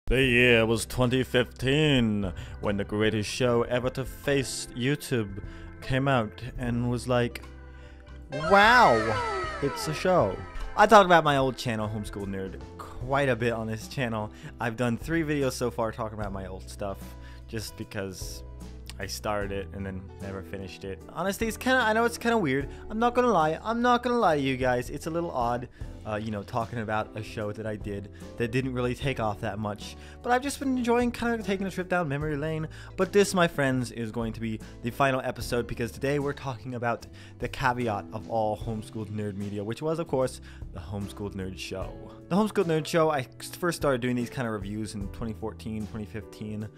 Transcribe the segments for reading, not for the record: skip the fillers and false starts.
The year was 2015 when the greatest show ever to face YouTube came out and was like, wow, it's a show. I talked about my old channel, Homeschooled Nerd, quite a bit on this channel. I've done 3 videos so far talking about my old stuff just because I started it and then never finished it. Honestly, I know it's kind of weird. I'm not gonna lie to you guys. It's a little odd, you know, talking about a show that I did that didn't really take off that much. But I've just been enjoying kind of taking a trip down memory lane. But this, my friends, is going to be the final episode because today we're talking about the caveat of all Homeschooled Nerd media, which was, of course, the Homeschooled Nerd Show. The Homeschooled Nerd Show, I first started doing these kind of reviews in 2014, 2015.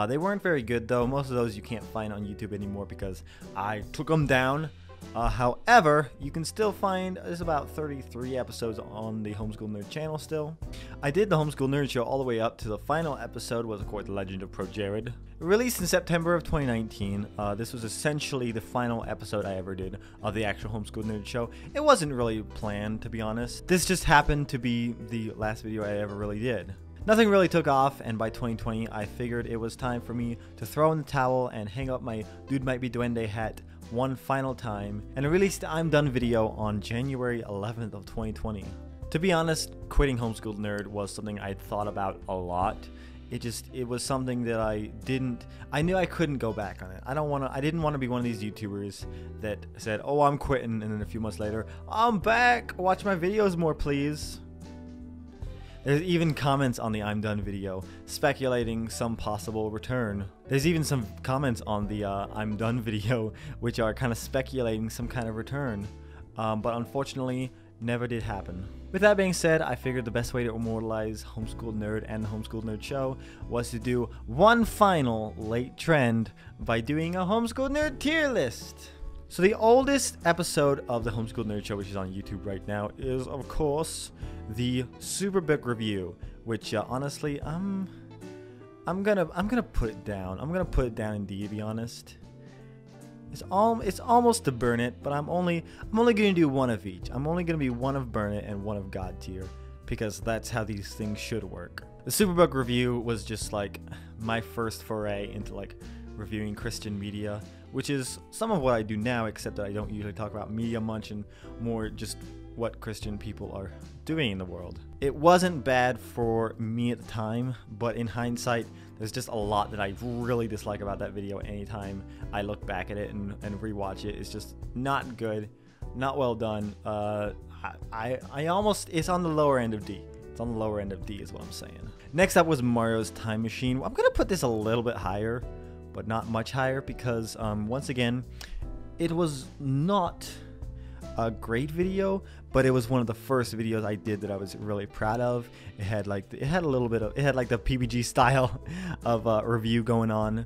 They weren't very good, though. Most of those you can't find on YouTube anymore because I took them down. However, you can still find, there's about 33 episodes on the Homeschooled Nerd channel still. I did the Homeschooled Nerd Show all the way up to the final episode was, of course, The Legend of Pro Jared. Released in September of 2019, this was essentially the final episode I ever did of the actual Homeschooled Nerd Show. It wasn't really planned, to be honest. This just happened to be the last video I ever really did. Nothing really took off, and by 2020, I figured it was time for me to throw in the towel and hang up my Dude Might Be Duende hat one final time, and I released the I'm Done video on January 11th of 2020. To be honest, quitting Homeschooled Nerd was something I'd thought about a lot. It was something that I knew I couldn't go back on it. I didn't want to be one of these YouTubers that said, oh, I'm quitting, and then a few months later, I'm back, watch my videos more, please. There's even comments on the I'm Done video speculating some possible return. There's even some comments on the I'm Done video which are kind of speculating some kind of return. But unfortunately, never did happen. With that being said, I figured the best way to immortalize Homeschooled Nerd and the Homeschooled Nerd Show was to do one final late trend by doing a Homeschooled Nerd tier list. So the oldest episode of the Homeschooled Nerd Show, which is on YouTube right now, is of course the Superbook review, which honestly, I'm gonna put it down. I'm gonna put it down in D, to be honest. It's almost to burn it, but I'm only gonna do one of each. I'm only gonna be one of burn it and one of God tier, because that's how these things should work. The Superbook review was just like my first foray into like reviewing Christian media, which is some of what I do now, except that I don't usually talk about media much and more just what Christian people are doing in the world. It wasn't bad for me at the time, but in hindsight, there's just a lot that I really dislike about that video. Anytime I look back at it and rewatch it, it's just not good, not well done. It's on the lower end of D. It's on the lower end of D is what I'm saying. Next up was Mario's Time Machine. I'm gonna put this a little bit higher, but not much higher because once again, it was not a great video, but it was one of the first videos I did that I was really proud of. It had like the PBG style of review going on.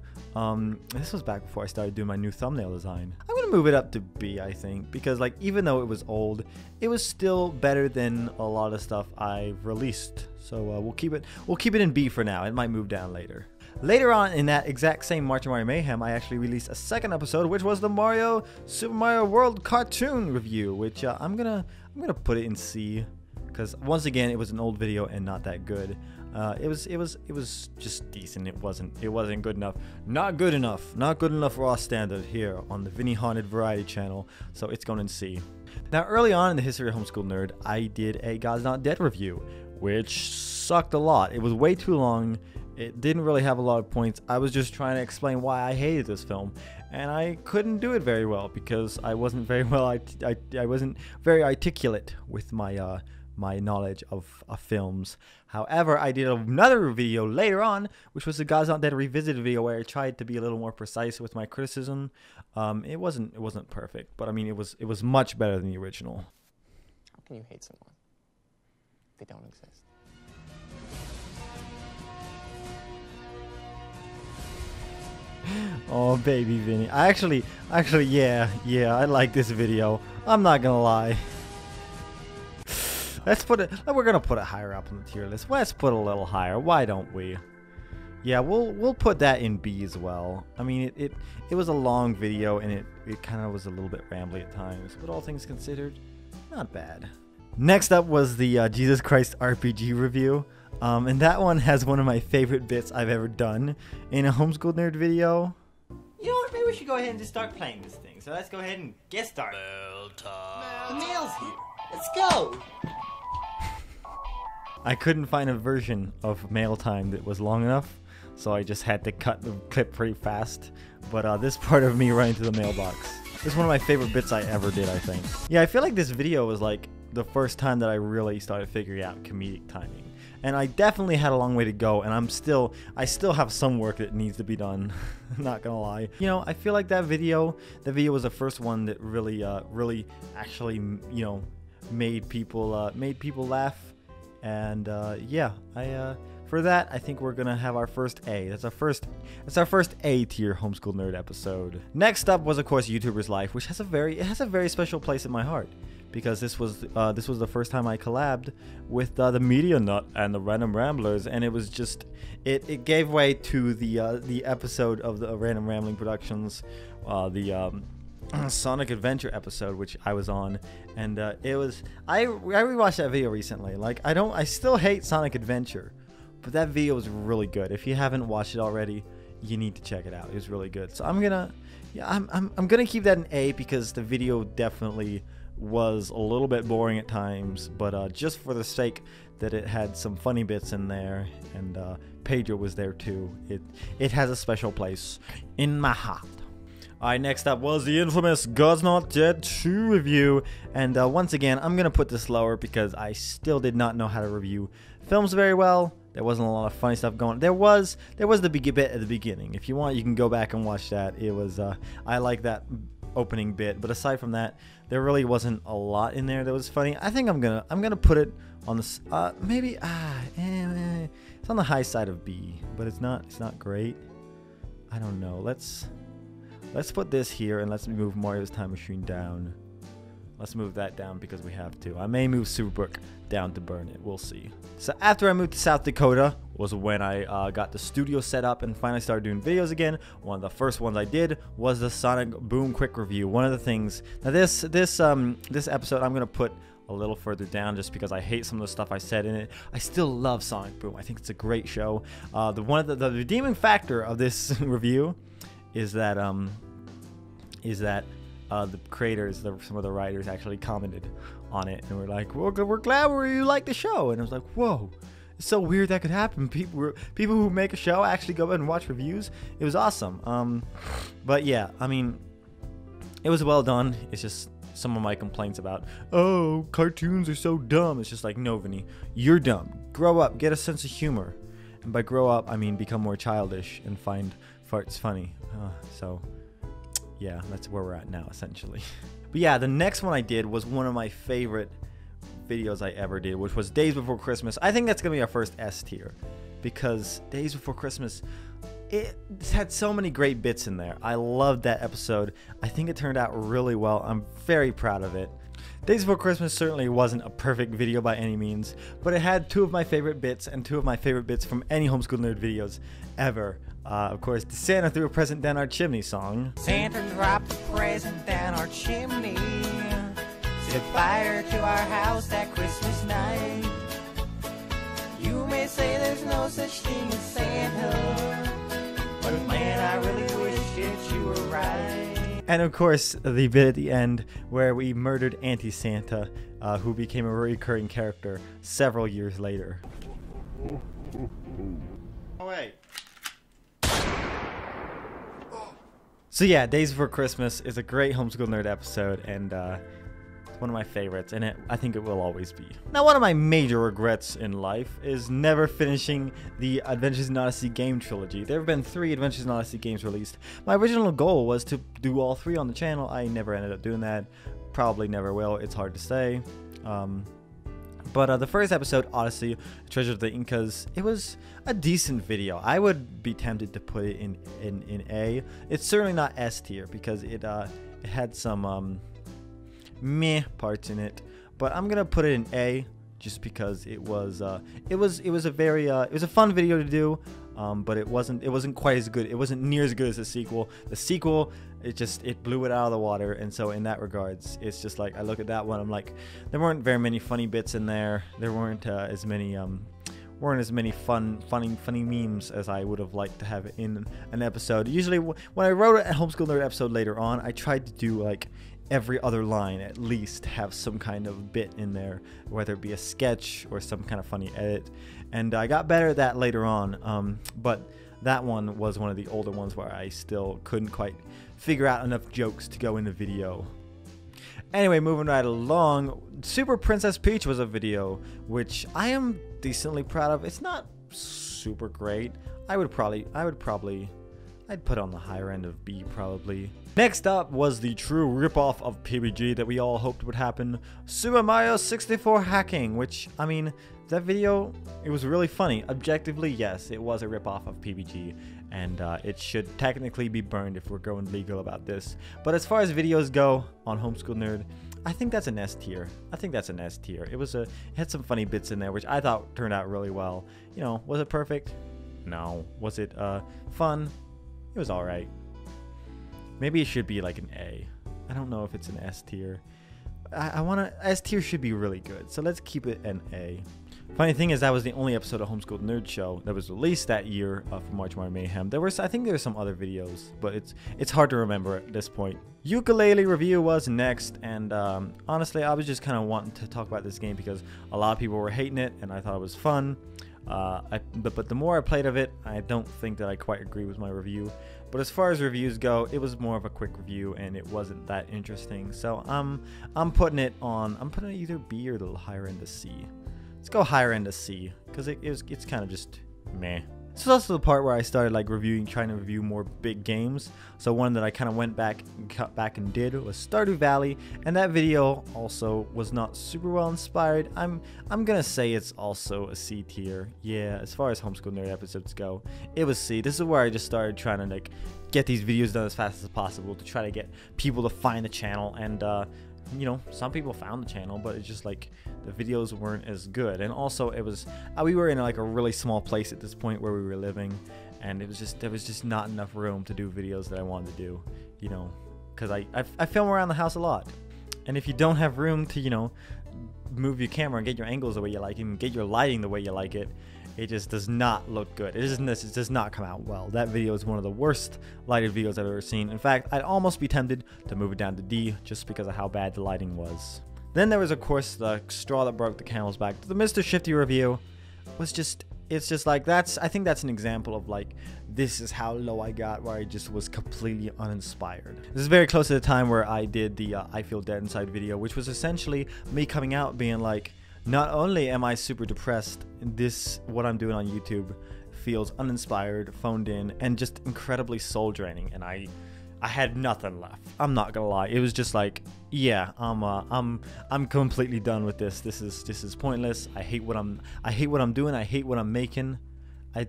This was back before I started doing my new thumbnail design. I'm gonna move it up to B, I think, because like even though it was old, it was still better than a lot of stuff I've released. So we'll keep it in B for now. It might move down later. Later on in that exact same March of Mario Mayhem, I actually released a second episode, which was the Super Mario World cartoon review, which I'm gonna put it in C, because once again, it was an old video and not that good. It was just decent. It wasn't good enough. Not good enough for our standard here on the Vinny Haunted Variety channel. So it's going in C. Now, early on in the history of Homeschooled Nerd, I did a God's Not Dead review, which sucked a lot. It was way too long. It didn't really have a lot of points. I was just trying to explain why I hated this film, and I couldn't do it very well because I wasn't very I wasn't very articulate with my my knowledge of films. However, I did another video later on, which was the God's Not Dead Revisited video, where I tried to be a little more precise with my criticism. It wasn't perfect, but I mean it was much better than the original. How can you hate someone if they don't exist? Oh, baby Vinny. Actually, yeah, I like this video. I'm not gonna lie. We're gonna put it higher up on the tier list. Let's put it a little higher. Why don't we? Yeah, we'll put that in B as well. I mean, it was a long video and it kind of was a little bit rambly at times, but all things considered, not bad. Next up was the Jesus Christ RPG review. And that one has one of my favorite bits I've ever done in a Homeschooled Nerd video. You know what? Maybe we should go ahead and just start playing this thing. So let's go ahead and get started. Mail time. The mail's here. Let's go. I couldn't find a version of mail time that was long enough, so I just had to cut the clip pretty fast. But this part of me running to the mailbox is one of my favorite bits I ever did, I think. Yeah, I feel like this video was like the first time that I really started figuring out comedic timing. And I definitely had a long way to go, and I still have some work that needs to be done. Not gonna lie. You know, I feel like that video was the first one that really actually, you know, made people laugh. And yeah, for that, I think we're gonna have our first A. That's our first A tier Homeschooled Nerd episode. Next up was, of course, YouTuber's Life, which has a very special place in my heart, because this was the first time I collabed with the Media Nut and the Random Ramblers, and it was just it gave way to the episode of the Random Rambling Productions, the Sonic Adventure episode, which I was on, and it was I rewatched that video recently. Like, I still hate Sonic Adventure, but that video was really good. If you haven't watched it already, you need to check it out. It was really good. So I'm gonna keep that an A, because the video definitely was a little bit boring at times, but just for the sake that it had some funny bits in there, and Pedro was there too, it has a special place in my heart. Alright, next up was the infamous God's Not Dead 2 review, and once again, I'm going to put this lower because I still did not know how to review films very well. There wasn't a lot of funny stuff going on. There was the bit at the beginning. If you want, you can go back and watch that. It was, I like that opening bit, but aside from that, there really wasn't a lot in there that was funny. I think I'm gonna put it on the, it's on the high side of B, but it's not great. I don't know. Let's put this here, and let's move Mario's Time Machine down. Let's move that down because we have to. I may move Superbook down to burn it. We'll see. So after I moved to South Dakota was when I got the studio set up and finally started doing videos again. One of the first ones I did was the Sonic Boom quick review. One of the things, now this episode I'm gonna put a little further down just because I hate some of the stuff I said in it. I still love Sonic Boom. I think it's a great show. The redeeming factor of this review is that the creators, some of the writers actually commented on it and were like, we're glad you like the show. And I was like, whoa, it's so weird that could happen. People who make a show actually go and watch reviews. It was awesome. But yeah, I mean, it was well done. It's just some of my complaints about, oh, cartoons are so dumb. It's just like, no, Vinny, you're dumb. Grow up, get a sense of humor. And by grow up, I mean become more childish and find farts funny. So yeah, that's where we're at now, essentially. But yeah, the next one I did was one of my favorite videos I ever did, which was Days Before Christmas. I think that's gonna be our first S tier, because Days Before Christmas, it had so many great bits in there. I loved that episode. I think it turned out really well. I'm very proud of it. Days Before Christmas certainly wasn't a perfect video by any means, but it had two of my favorite bits, and two of my favorite bits from any Homeschooled Nerd videos ever. Of course, the Santa Threw a Present Down Our Chimney song. Santa dropped a present down our chimney, set fire to our house that Christmas night. You may say there's no such thing as Santa, but man, I really wish that you were right. And of course, the bit at the end where we murdered Auntie Santa, who became a recurring character several years later. Oh, wait. So yeah, Days Before Christmas is a great Homeschooled Nerd episode, and it's one of my favorites, and I think it will always be. Now, one of my major regrets in life is never finishing the Adventures in Odyssey game trilogy. There have been 3 Adventures in Odyssey games released. My original goal was to do all 3 on the channel. I never ended up doing that. Probably never will. It's hard to say. But the first episode, Odyssey, Treasure of the Incas, it was a decent video. I would be tempted to put it in A. It's certainly not S tier because it had some meh parts in it. But I'm gonna put it in A just because it was a fun video to do. But it wasn't quite as good. It wasn't near as good as the sequel. The sequel, it blew it out of the water, and so in that regards, it's just like I look at that one, I'm like, there weren't very many funny bits in there. There weren't as many weren't as many funny memes as I would have liked to have in an episode. Usually when I wrote a Homeschool Nerd episode later on, I tried to do like every other line at least have some kind of bit in there, whether it be a sketch or some kind of funny edit. And I got better at that later on, but that one was one of the older ones where I still couldn't quite figure out enough jokes to go in the video. Anyway, moving right along, Super Princess Peach was a video which I am decently proud of. It's not super great. I'd put it on the higher end of B probably. Next up was the true ripoff of PBG that we all hoped would happen, Super Mario 64 hacking, which, I mean, that video, it was really funny. Objectively, yes, it was a ripoff of PBG, and it should technically be burned if we're going legal about this. But as far as videos go on Homeschool Nerd, I think that's an S tier. I think that's an S tier. It had some funny bits in there, which I thought turned out really well. You know, was it perfect? No. Was it fun? It was alright. Maybe it should be like an A. I don't know if it's an S tier. S tier should be really good, so let's keep it an A. Funny thing is, that was the only episode of Homeschooled Nerd Show that was released that year for March Mario Mayhem. I think there were some other videos, but it's hard to remember at this point. Ukulele review was next, and honestly, I was just kind of wanting to talk about this game because a lot of people were hating it, and I thought it was fun. But the more I played of it, I don't think that I quite agree with my review. But as far as reviews go, it was more of a quick review, and it wasn't that interesting. So I'm putting it either B or the higher end of C. Let's go higher end of C, because it's kind of just meh. This is also the part where I started like trying to review more big games. So one that I kind of went back and did was Stardew Valley, and that video also was not super well inspired. I'm gonna say it's also a C tier. Yeah, as far as Homeschool Nerd episodes go, it was C. This is where I just started trying to like get these videos done as fast as possible to try to get people to find the channel, and you know, some people found the channel, but it's just like the videos weren't as good. And also we were in like a really small place at this point where we were living, and there was just not enough room to do videos that I wanted to do, you know, because I film around the house a lot, and if you don't have room to, you know, move your camera and get your angles the way you like it and get your lighting the way you like it, it just does not look good. It does not come out well. That video is one of the worst lighted videos I've ever seen. In fact, I'd almost be tempted to move it down to D just because of how bad the lighting was. Then there was, of course, the straw that broke the camel's back. The Mr. Shifty review was it's just like, I think that's an example of like, this is how low I got, where I just was completely uninspired. This is very close to the time where I did the I Feel Dead Inside video, which was essentially me coming out being like, not only am I super depressed, what I'm doing on YouTube feels uninspired, phoned in, and just incredibly soul draining, and I had nothing left. I'm not gonna lie. It was just like, yeah, I'm completely done with this. This is pointless. I hate what I'm doing. I hate what I'm making.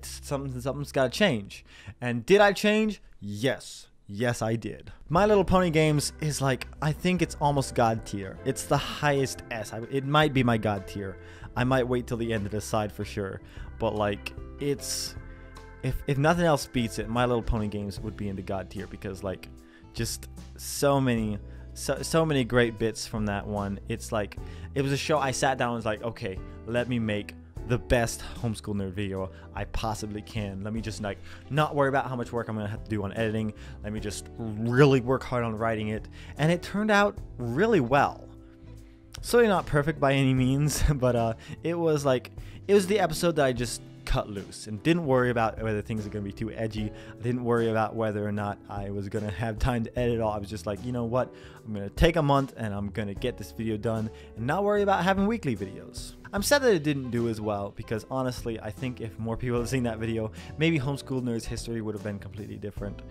Something's gotta change. And did I change? Yes. Yes, I did. My Little Pony Games is like, I think it's almost God tier. It's the highest S. It might be my God tier. I might wait till the end to decide for sure. But like, if nothing else beats it, My Little Pony Games would be in the God tier, because like, just so many great bits from that one. It's like, it was a show I sat down and was like, okay, let me make the best Homeschool Nerd video I possibly can. Let me just like not worry about how much work I'm gonna have to do on editing. Let me just really work hard on writing it, and it turned out really well. Certainly not perfect by any means, but it was the episode that I just cut loose and didn't worry about whether things are gonna be too edgy. I didn't worry about whether or not I was gonna have time to edit all. I was just like, you know what, I'm gonna take a month and I'm gonna get this video done and not worry about having weekly videos. I'm sad that it didn't do as well, because honestly, I think if more people had seen that video, maybe Homeschool Nerd's history would have been completely different.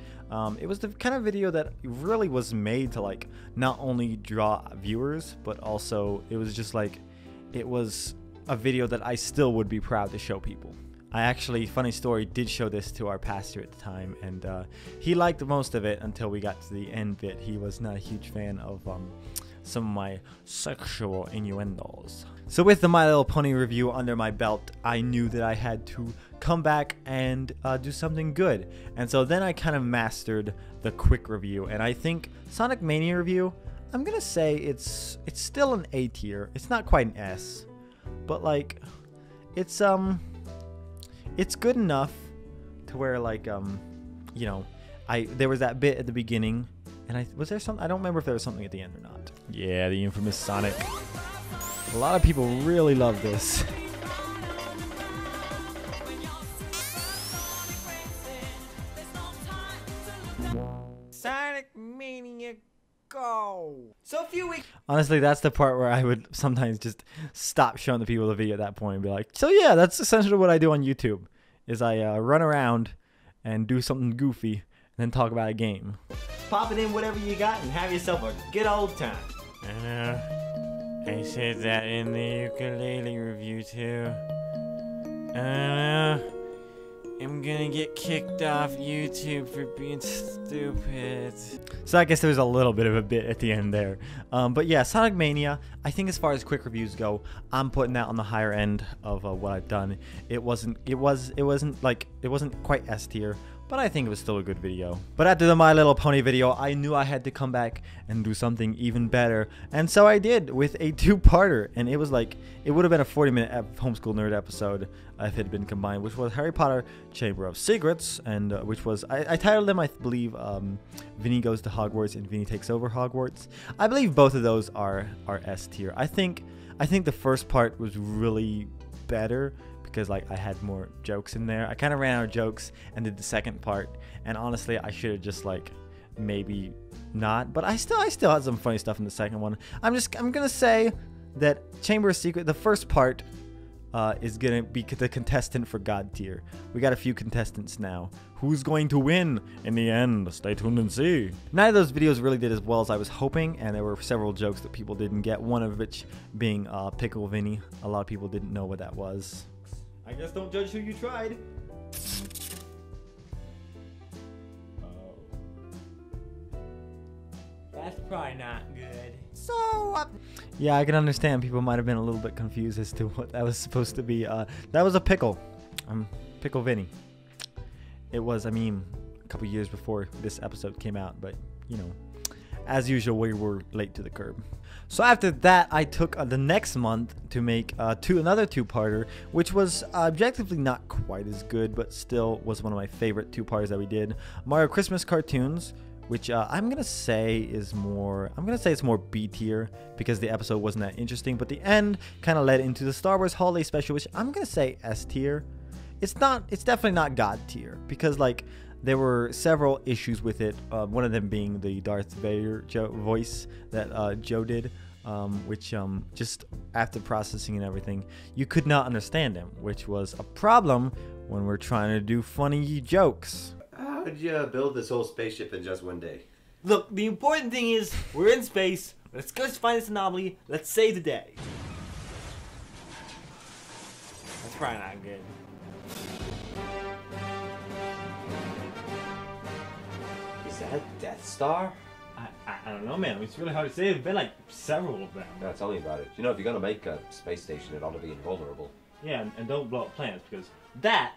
It was the kind of video that really was made to like not only draw viewers, but also it was just like, it was a video that I still would be proud to show people. I actually, funny story, did show this to our pastor at the time, and he liked most of it until we got to the end bit. He was not a huge fan of some of my sexual innuendos. So with the My Little Pony review under my belt, I knew that I had to come back and do something good. And so then I kind of mastered the quick review, and I think Sonic Mania review, I'm gonna say it's still an A tier. It's not quite an S, but like, it's it's good enough to where like you know, there was that bit at the beginning, and was there something? I don't remember if there was something at the end or not. Yeah, the infamous Sonic. A lot of people really love this. Sonic Mania, go! So a few weeks. Honestly, that's the part where I would sometimes just stop showing the people the video at that point and be like, so yeah, that's essentially what I do on YouTube, is I run around and do something goofy and then talk about a game. Pop it in whatever you got and have yourself a good old time. I said that in the ukulele review too. I'm gonna get kicked off YouTube for being stupid. So I guess there was a little bit of a bit at the end there. But yeah, Sonic Mania, I think as far as quick reviews go, I'm putting that on the higher end of what I've done. It wasn't quite S tier, but I think it was still a good video. But after the My Little Pony video, I knew I had to come back and do something even better. And so I did, with a two-parter. And it was like, it would have been a 40-minute Homeschool Nerd episode if it had been combined, which was Harry Potter Chamber of Secrets, and which was, I titled them, I believe, Vinny Goes to Hogwarts and Vinny Takes Over Hogwarts. I believe both of those are S tier. I think the first part was really better, because like I had more jokes in there. I kind of ran out of jokes and did the second part, and honestly I should have just like maybe not, but I still had some funny stuff in the second one. I'm gonna say that Chamber of Secret, the first part, is gonna be the contestant for God tier. We got a few contestants now. Who's going to win in the end? Stay tuned and see. None of those videos really did as well as I was hoping, and there were several jokes that people didn't get, one of which being Pickle Vinny. A lot of people didn't know what that was. I guess don't judge who you tried. Oh. That's probably not good. So, yeah, I can understand people might have been a little bit confused as to what that was supposed to be. That was a pickle. Pickle Vinny. It was, I mean, a couple years before this episode came out, but, you know, as usual, we were late to the curb. So after that, I took the next month to make another two-parter, which was objectively not quite as good, but still was one of my favorite two-parters that we did. Mario Christmas Cartoons, which I'm gonna say it's more B tier because the episode wasn't that interesting, but the end kind of led into the Star Wars Holiday Special, which I'm gonna say S tier. It's definitely not God tier, because like there were several issues with it. One of them being the Darth Vader voice that Joe did, which just after processing and everything, you could not understand him, which was a problem when we're trying to do funny jokes. How did you build this whole spaceship in just one day? Look, the important thing is we're in space. Let's go find this anomaly. Let's save the day. That's probably not good. Is that Death Star? I don't know, man. It's really hard to say. There's been like several of them. No, tell me about it. You know, if you're gonna make a space station, it ought to be invulnerable. Yeah, and don't blow up planets, because that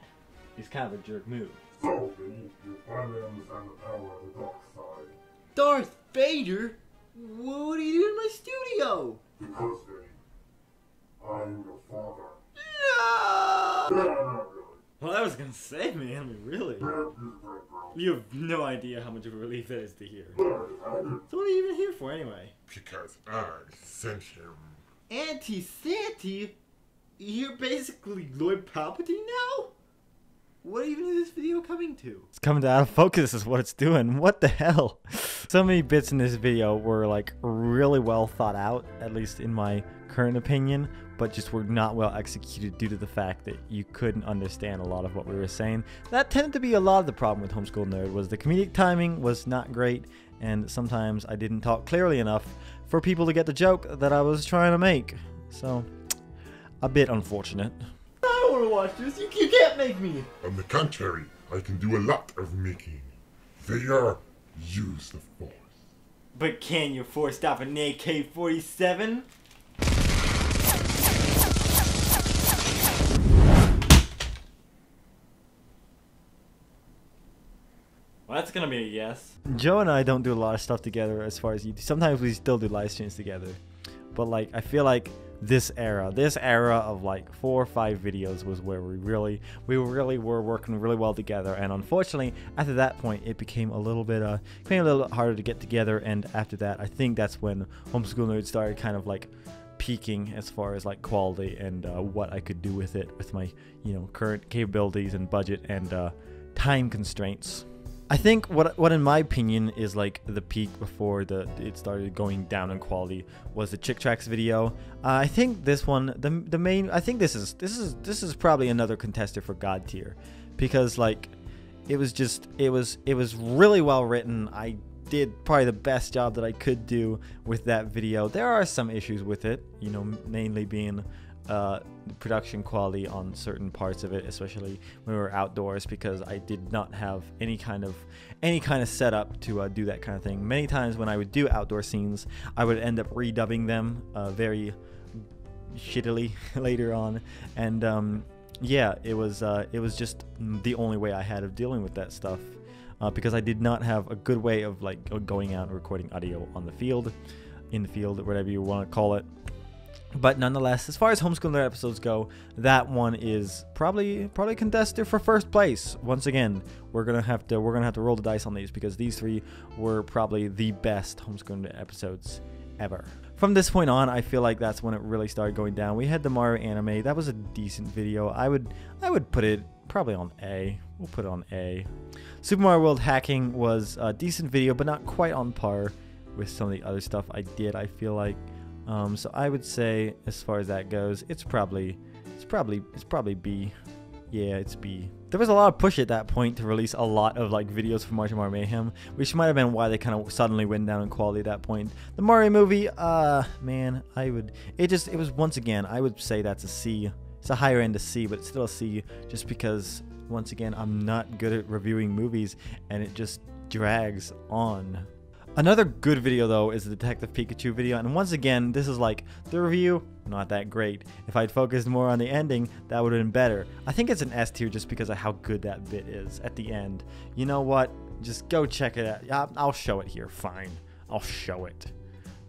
is kind of a jerk move. So, Vinny, you finally understand the power of the dark side. Darth Vader? What are you doing in my studio? Because, Vinny, I am your father. No! Yeah, not really. Well, I was gonna say, man. I mean, really. Yeah, he's great, bro. You have no idea how much of a relief that is to hear. Yeah, So what are you even here for, anyway? because I sent him. Auntie Santy? You're basically Lord Palpatine now? What even is this video coming to? It's coming out of focus is what it's doing. What the hell? So many bits in this video were like really well thought out, at least in my current opinion, but just were not well executed due to the fact that you couldn't understand a lot of what we were saying. That tended to be a lot of the problem with Homeschooled Nerd, was the comedic timing was not great, and sometimes I didn't talk clearly enough for people to get the joke that I was trying to make. So, a bit unfortunate. I don't want to watch this. You can't make me. On the contrary, I can do a lot of making. Vader, use the Force. But can you force stop an AK-47? Well, that's gonna be a yes. Joe and I don't do a lot of stuff together as far as YouTube. Sometimes we still do live streams together. But like, I feel like this era of like 4 or 5 videos was where we really were working really well together. And unfortunately, after that point, it became a little bit harder to get together. And after that, I think that's when Homeschool Nerd started kind of like peaking as far as like quality and what I could do with it, with my current capabilities and budget and time constraints. I think what in my opinion is like the peak before it started going down in quality was the Chick Tracks video. I think this one, the main, I think this is probably another contester for God tier, because like it was really well written. I did probably the best job that I could do with that video. There are some issues with it, mainly being the production quality on certain parts of it, especially when we were outdoors, because I did not have any kind of setup to do that kind of thing. Many times when I would do outdoor scenes, I would end up redubbing them very shittily later on, and yeah, it was just the only way I had of dealing with that stuff, because I did not have a good way of like going out and recording audio on the field, in the field, whatever you want to call it. But nonetheless, as far as Homeschool Nerd episodes go, that one is probably contested for first place. Once again, we're gonna have to roll the dice on these, because these 3 were probably the best Homeschool Nerd episodes ever. From this point on, I feel like that's when it really started going down. We had the Mario anime. That was a decent video. I would put it probably on A. We'll put it on A. Super Mario World hacking was a decent video, but not quite on par with some of the other stuff I did, I feel like. So I would say, as far as that goes, it's probably B. Yeah, it's B. There was a lot of push at that point to release a lot of like videos for Mario Mayhem, which might have been why they kind of suddenly went down in quality at that point. The Mario movie, man, it was, once again, I would say that's a C. It's a higher end of C, but it's still a C, just because, once again, I'm not good at reviewing movies, and it just drags on. Another good video though is the Detective Pikachu video, and once again, this is like the review, not that great. If I'd focused more on the ending, that would have been better. I think it's an S tier just because of how good that bit is at the end. You know what? Just go check it out. I'll show it here. Fine. I'll show it.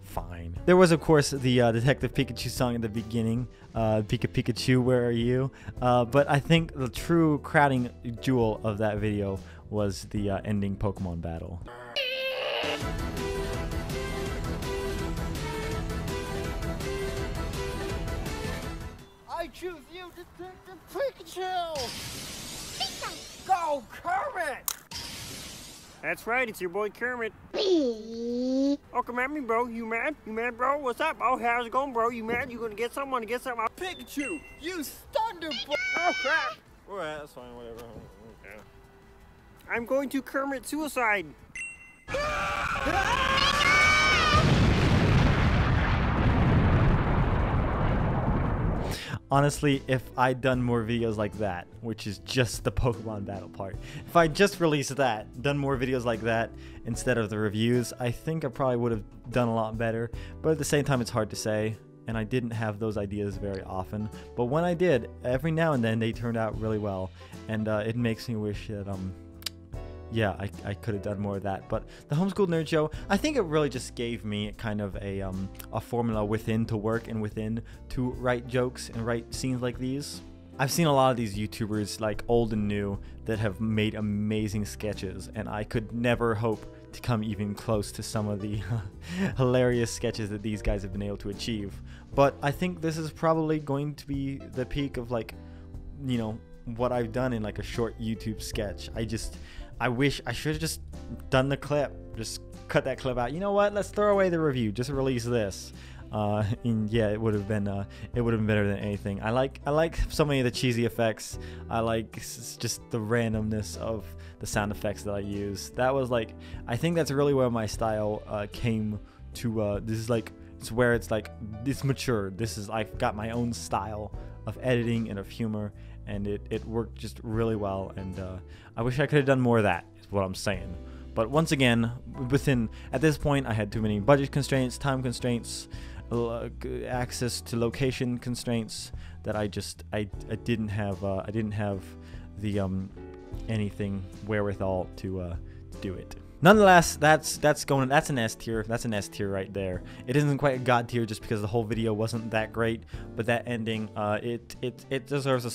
Fine. There was, of course, the Detective Pikachu song at the beginning, Pikachu, where are you? But I think the true crowning jewel of that video was the ending Pokemon battle. I choose you, Detective Pikachu! Go, Kermit! That's right, it's your boy Kermit. Oh, come at me, bro. You mad? You mad, bro? What's up? Oh, how's it going, bro? You mad? You gonna get something? Wanna get something? Pikachu! You thunderbolt! Oh, crap! Alright, that's fine, whatever. Okay. I'm going to Kermit suicide. Honestly, if I'd done more videos like that, which is just the Pokemon battle part, if I just released that, done more videos like that instead of the reviews, I think I probably would have done a lot better. But at the same time, it's hard to say, and I didn't have those ideas very often. But when I did, every now and then they turned out really well, and it makes me wish that yeah, I could have done more of that. But the Homeschooled Nerd Show, I think it really just gave me kind of a formula within to work and within to write jokes and write scenes like these. I've seen a lot of these YouTubers, like old and new, that have made amazing sketches, and I could never hope to come even close to some of the hilarious sketches that these guys have been able to achieve. But I think this is probably going to be the peak of, like, you know, what I've done in like a short YouTube sketch. I wish I should have just done the clip, just cut that clip out. You know what? Let's throw away the review. Just release this. And yeah, it would have been better than anything. I like so many of the cheesy effects. I like just the randomness of the sound effects that I use. That was like, I think that's really where my style came to. This is like, it's where it's like, it's mature. This is, I've got my own style of editing and of humor, and it worked just really well, and I wish I could have done more of that, is what I'm saying. But once again, at this point, I had too many budget constraints, time constraints, access to location constraints, that I didn't have the anything wherewithal to do it. Nonetheless, that's an S tier. That's an S tier right there. It isn't quite a God tier just because the whole video wasn't that great, but that ending, it deserves a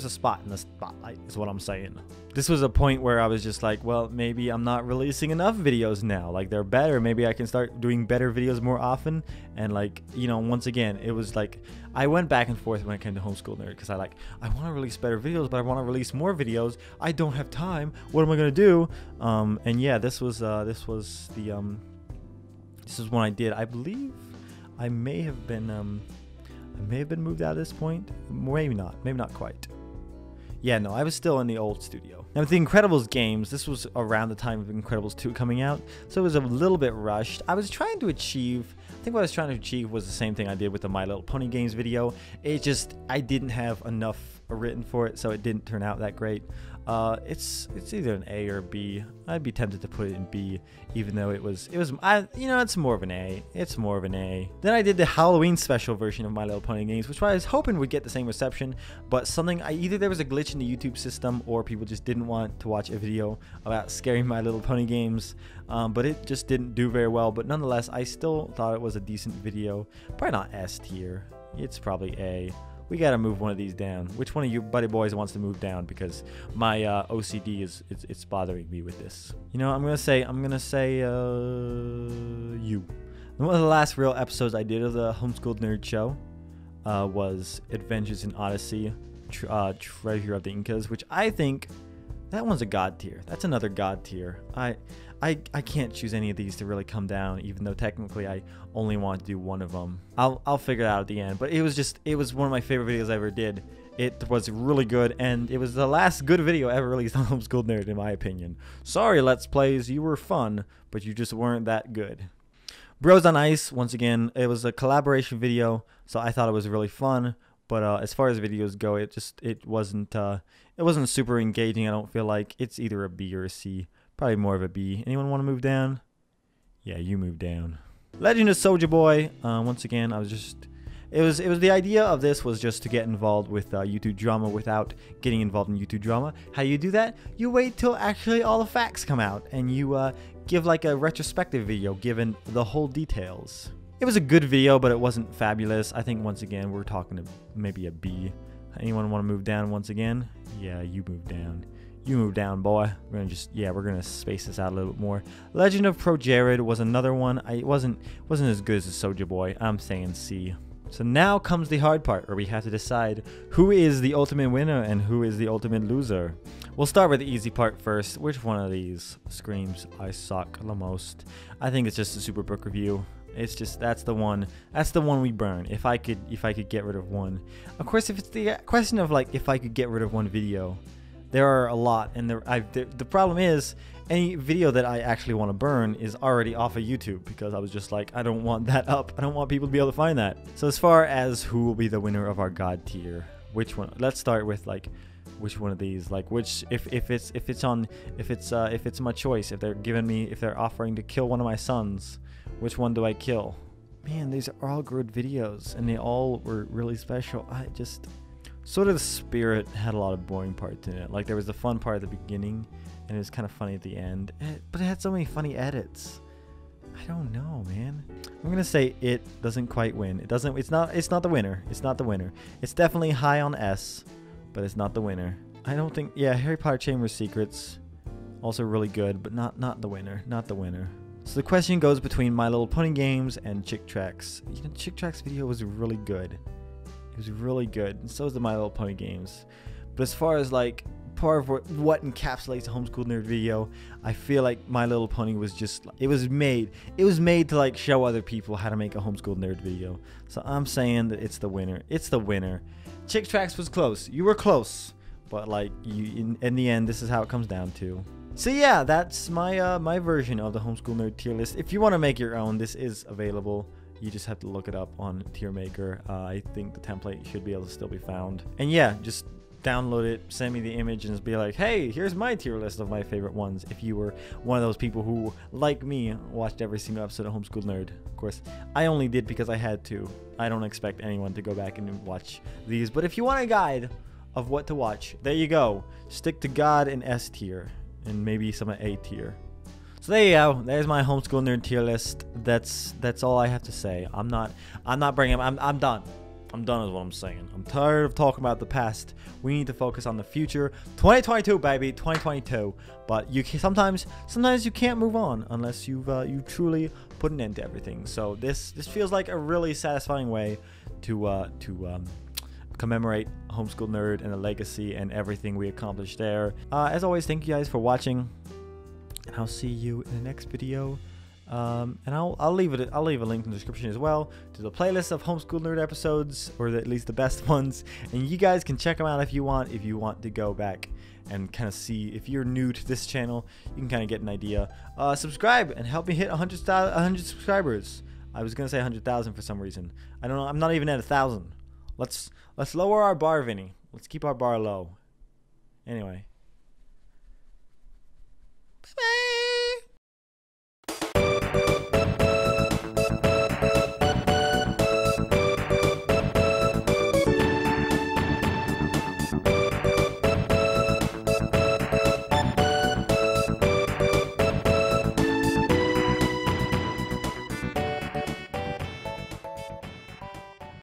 spot in the spotlight, is what I'm saying. This was a point where I was just like, well, maybe I'm not releasing enough videos now. Like, they're better. Maybe I can start doing better videos more often. And like, you know, once again, it was like I went back and forth when it came to Homeschooled Nerd, because I want to release better videos, but I want to release more videos. I don't have time. What am I gonna do? And yeah, this was when I did. I believe I may have been moved out at this point. Maybe not quite. Yeah, no, I was still in the old studio. Now with the Incredibles games, this was around the time of Incredibles 2 coming out, so it was a little bit rushed. I think what I was trying to achieve was the same thing I did with the My Little Pony games video. I didn't have enough written for it, so it didn't turn out that great. It's either an A or a B. I'd be tempted to put it in B, even though it's more of an A. It's more of an A. Then I did the Halloween special version of My Little Pony games, which I was hoping would get the same reception, but either there was a glitch in the YouTube system, or people just didn't want to watch a video about scary My Little Pony games. But it just didn't do very well. But nonetheless, I still thought it was a decent video. Probably not S tier. It's probably A. We gotta move one of these down. Which one of you buddy boys wants to move down? Because my OCD it's bothering me with this. You know, I'm gonna say you. One of the last real episodes I did of the Homeschooled Nerd Show was Adventures in Odyssey, Treasure of the Incas, which I think that one's a God tier. That's another God tier. I can't choose any of these to really come down, even though technically I only want to do one of them. I'll figure it out at the end. But it was one of my favorite videos I ever did. It was really good, and it was the last good video ever released on Homeschooled Nerd, in my opinion. Sorry, Let's Plays, you were fun, but you just weren't that good. Bros on Ice, once again, it was a collaboration video, so I thought it was really fun. But as far as videos go, it wasn't super engaging. I don't feel like. It's either a B or a C. Probably more of a B. Anyone want to move down? Yeah, you move down. Legend of Soulja Boy. Once again, it was the idea of this was just to get involved with YouTube drama without getting involved in YouTube drama. How you do that? You wait till actually all the facts come out, and you give like a retrospective video, given the whole details. It was a good video, but it wasn't fabulous. I think once again we're talking to maybe a B. Anyone want to move down once again? Yeah, you move down. You move down, boy. We're gonna space this out a little bit more. Legend of Pro Jared was another one. It wasn't as good as the Soulja Boy. I'm saying C. So now comes the hard part, where we have to decide who is the ultimate winner and who is the ultimate loser. We'll start with the easy part first. Which one of these screams I suck the most? I think it's just a Superbook review. It's just that's the one we burn. If I could get rid of one. Of course, if it's the question of like if I could get rid of one video, there are a lot, and the problem is any video that I actually want to burn is already off of YouTube, because I was just like, I don't want that up. I don't want people to be able to find that. So as far as who will be the winner of our God tier, which one? Let's start with like which one of these, like which if it's my choice, if they're offering to kill one of my sons, which one do I kill? Man, these are all good videos, and they all were really special. Sort of the spirit had a lot of boring parts in it. Like there was the fun part at the beginning, and it was kind of funny at the end. But it had so many funny edits. I don't know, man. I'm gonna say it doesn't quite win. It doesn't. It's not the winner. It's not the winner. It's definitely high on S, but it's not the winner. I don't think. Yeah, Harry Potter Chamber of Secrets, also really good, but not the winner. Not the winner. So the question goes between My Little Pony games and Chick Tracks. You know, Chick Tracks video was really good. It was really good, and so is the My Little Pony games. But as far as like part of what encapsulates a Homeschooled Nerd video, I feel like My Little Pony was just, it was made to like show other people how to make a Homeschooled Nerd video. So I'm saying that it's the winner. It's the winner. Chick Tracks was close. You were close, but like in the end, this is how it comes down to. So yeah, that's my my version of the Homeschooled Nerd tier list. If you want to make your own, this is available. You just have to look it up on TierMaker. I think the template should be able to still be found. And yeah, just download it, send me the image, and just be like, hey, here's my tier list of my favorite ones. If you were one of those people who, like me, watched every single episode of Homeschooled Nerd. Of course, I only did because I had to. I don't expect anyone to go back and watch these. But if you want a guide of what to watch, there you go. Stick to God and S tier, and maybe some A tier. So there you go. There's my homeschool nerd tier list. That's all I have to say. I'm done. I'm done is what I'm saying. I'm tired of talking about the past. We need to focus on the future. 2022, baby, 2022. But sometimes you can't move on unless you truly put an end to everything. So this feels like a really satisfying way to commemorate Homeschool Nerd and the legacy and everything we accomplished there. As always, thank you guys for watching, and I'll see you in the next video. And I'll leave a link in the description as well to the playlist of Homeschool Nerd episodes, or at least the best ones, and you guys can check them out if you want to go back and kind of see. If you're new to this channel, you can kind of get an idea. Subscribe and help me hit 100 subscribers. I was gonna say 100,000 for some reason. I don't know. I'm not even at 1,000. Let's lower our bar, Vinny. Let's keep our bar low. Anyway.